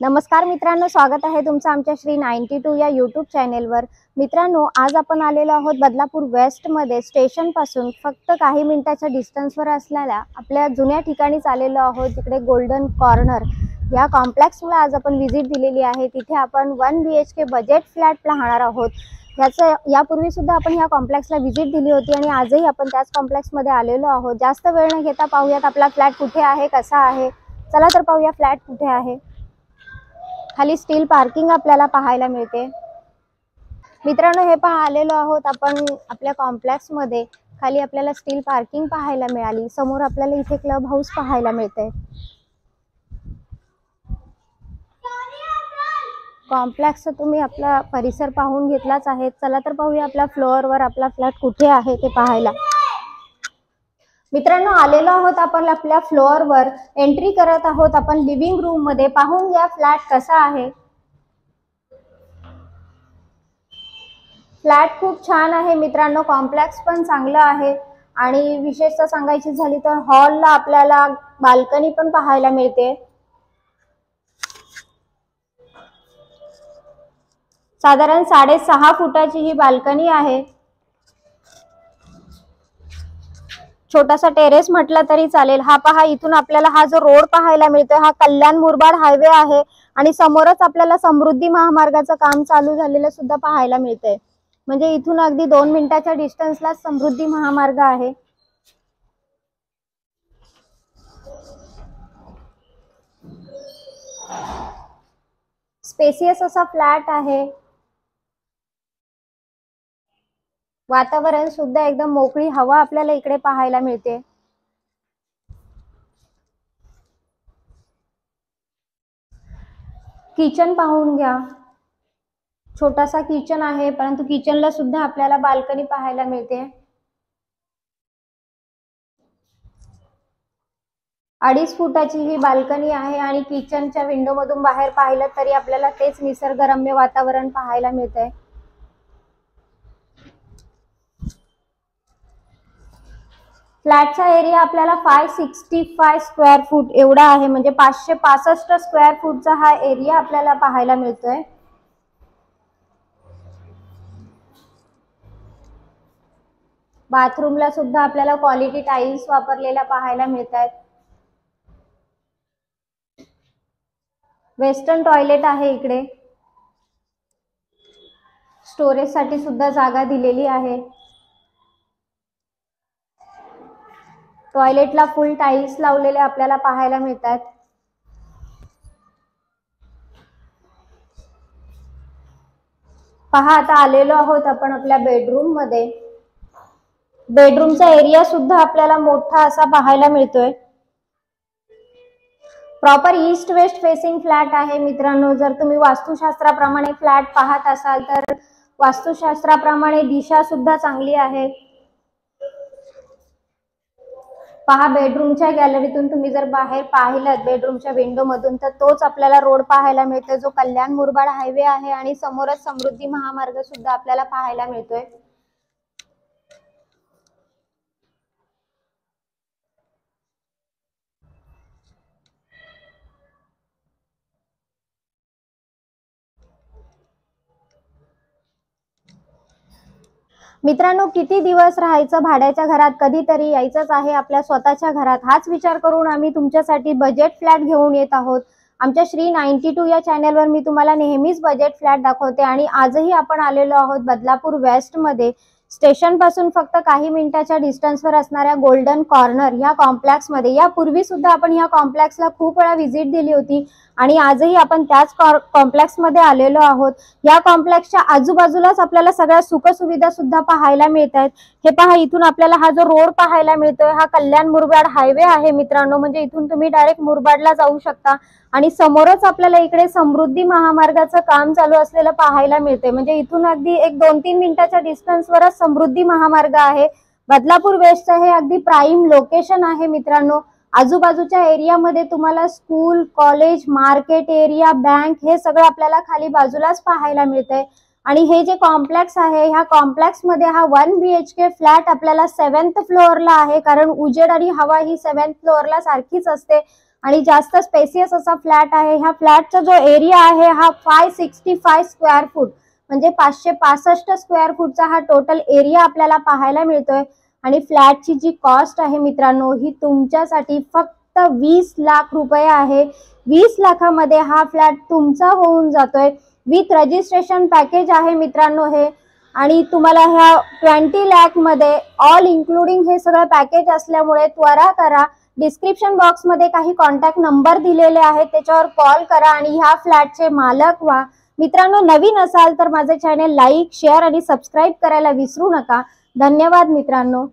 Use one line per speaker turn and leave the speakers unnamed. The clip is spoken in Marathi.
नमस्कार मित्रांनो, स्वागत आहे तुमचं आमच्या श्री 92 या यूट्यूब चॅनेलवर। मित्रांनो, आज आपण आलेलो आहोत बदलापूर वेस्ट मध्ये स्टेशन पासून फक्त काही मिनिटाच्या डिस्टन्सवर असलेल्या आपल्या जुन्या ठिकाणीच आलेलो आहोत, जिकडे गोल्डन कॉर्नर या कॉम्प्लेक्सला आज आपण व्हिजिट दिलेली आहे। तिथे आपण 1 BHK बजेट फ्लॅट पाहणार आहोत। यापूर्वी सुद्धा आपण या कॉम्प्लेक्सला व्हिजिट दिली होती आणि आजही आपण त्याच कॉम्प्लेक्समध्ये आलेलो आहोत। जास्त वेळ न घेता पाहूयात आपला फ्लॅट कुठे आहे, कसा आहे। चला तर पाहूया फ्लॅट कुठे आहे। खाली स्टील पार्किंग आपल्याला पाहायला मिळते। मित्रांनो, हे पहा आलेलो आहोत आपण आपल्या कॉम्प्लेक्स मध्ये। खाली आपल्याला स्टील पार्किंग पाहायला मिळाली। समोर आपल्याला इथे क्लब हाऊस पाहायला मिळते। कॉम्प्लेक्सचा तुम्ही आपला परिसर पाहून घेतलाच आहे। चला तर पाहूया आपल्या फ्लोअरवर आपला फ्लॅट कुठे आहे ते पाहायला। मित्रांनो, आलेलो आहोत आपण आपल्या फ्लोअरवर। एंट्री करत आहोत आपण लिव्हिंग रूम मध्ये। पाहून घ्या फ्लॅट कसा आहे। फ्लॅट खूप छान आहे मित्रांनो। कॉम्प्लेक्स पण चांगला आहे आणि विशेषतः सांगायची झाली तर हॉलला आपल्याला बाल्कनी पण पाहायला मिळते। साधारण 6.5 फुटाची ही बाल्कनी आहे। छोटासा टेरेस म्हटलं तरी चालेल। हा पहा, इथून आपल्याला हा जो रोड पाहायला मिळतोय हा कल्याण मुरबाड हायवे आहे आणि समोरच आपल्याला समृद्धी महामार्गाचं काम चालू झालेलं सुद्धा पाहायला मिळतंय। म्हणजे इथून अगदी 2 मिनिटाच्या डिस्टन्सला समृद्धी महामार्ग आहे। स्पेसियस असा फ्लॅट आहे। वातावरण सुद्धा एकदम मोकळी हवा आपल्याला इकडे पाहायला मिळते। किचन पाहून घ्या। छोटासा किचन आहे, परंतु किचनला सुद्धा आपल्याला बाल्कनी पाहायला मिळते। 2.5 फुटाची ही बाल्कनी आहे आणि किचनच्या विंडो मधून बाहेर पाहिलं तरी आपल्याला तेच निसर्गरम्य वातावरण पाहायला मिळतंय। फ्लॅटचा एरिया आपल्याला 565 स्क्वेअर फूट एवढा आहे। म्हणजे 565 स्क्वेअर फूटचा हा एरिया आपल्याला पाहायला मिळतोय। बाथरूमला सुद्धा आपल्याला क्वालिटी टाइल्स वापरलेल्या पाहायला मिळतात। वेस्टर्न टॉयलेट आहे इकडे। स्टोरेज साठी सुद्धा जागा दिलेली आहे। टॉयलेटला फुल टाइल्स लावलेले आपल्याला पाहायला मिळतात। पहा, आता आलेलो आहोत आपण आपल्या बेडरूम मध्ये। बेडरूमचा एरिया सुद्धा आपल्याला मोठा असा पाहायला मिळतोय। Proper east west facing flat आहे मित्रांनो। जर तुम्ही वास्तुशास्त्राप्रमाणे फ्लॅट पाहत असाल तर वास्तुशास्त्राप्रमाणे दिशा सुद्धा चांगली आहे। पहा, बेडरूमच्या गॅलरीतून तुम्ही जर बाहेर पाहिलं बेडरूमच्या विंडो मधून तर तोच आपल्याला रोड पाहायला मिळतोय, जो कल्याण मुरबाड हायवे आहे आणि समोरच समृद्धी महामार्ग सुद्धा आपल्याला पाहायला मिळतोय। मित्रांनो, किती दिवस राहायचं भाड्याच्या घरात, कधीतरी यायचंच आहे आपल्या स्वतःच्या घरात। हाच विचार करून आम्ही तुमच्यासाठी बजेट फ्लॅट घेऊन येत आहोत। आमच्या श्री 92 या चॅनलवर मी तुम्हाला नेहमीच बजेट फ्लॅट दाखवते आणि आजही आपण आलेलो आहोत बदलापूर वेस्ट मध्ये। स्टेशन पासून फक्त काही मिनिटाच्या डिस्टन्सवर असणाऱ्या गोल्डन कॉर्नर या कॉम्प्लेक्स मध्ये। यापूर्वी सुद्धा आपण या कॉम्प्लेक्सला खूप वेळा व्हिजिट दिली होती आणि आजही आपण त्याच कॉम्प्लेक्स मध्ये आलेलो आहोत। या कॉम्प्लेक्सच्या आजूबाजूलाच आपल्याला सगळ्या सुखसुविधा सुद्धा पाहायला मिळतात। हे पहा, इथून आपल्याला हा जो रोड पाहायला मिळतोय हा कल्याण मुरबाड हायवे आहे मित्रांनो। म्हणजे इथून तुम्ही डायरेक्ट मुरबाडला जाऊ शकता आणि समोरच आपल्याला इकडे समृद्धी महामार्गाचं काम चालू असलेलं पाहायला मिळते। म्हणजे इथून अगदी 1-2-3 मिनिटाच्या डिस्टन्सवरच समृद्धी महामार्ग आहे। बदलापूर वेस्टचं हे अगदी प्राइम लोकेशन आहे मित्रांनो। आजूबाजूच्या एरियामध्ये तुम्हाला school, college, market area, bank हे सगळं आपल्याला खाली बाजूलाच पाहायला मिळतंय। आणि हे जे कॉम्प्लेक्स आहे ह्या कॉम्प्लेक्स मध्ये हा 1 BHK फ्लॅट आपल्याला 7th फ्लोअरला आहे, कारण उजेड आणि हवा ही 7th फ्लोअरला सारखीच असते। आणि जास्त स्पेसियस असा फ्लॅट आहे। ह्या फ्लॅटचा जो एरिया आहे हा 565 स्क्वेअर फूट म्हणजे 565 स्क्वेअर फूटचा हा टोटल एरिया आपल्याला पाहायला मिळतोय। आणि फ्लॅटची जी कॉस्ट आहे मित्रांनो ही तुमच्यासाठी फक्त 20 लाख रुपये आहे। 20 लाखामध्ये हा फ्लॅट तुमचा होऊन जातोय विथ रजिस्ट्रेशन पॅकेज आहे मित्रांनो हे। आणि तुम्हाला ह्या 20 लाख मध्ये ऑल इन्क्लुडिंग हे सगळं पॅकेज असल्यामुळे त्वरा करा, डिस्क्रिप्शन बॉक्स मध्ये काही कॉन्टॅक्ट नंबर दिलेले आहेत त्याच्यावर कॉल करा आणि ह्या फ्लॅटचे मालक व्हा। मित्रांनो, नवीन असाल तर माझे चॅनल लाईक, शेअर आणि सबस्क्राईब करायला विसरू नका। धन्यवाद मित्रांनो।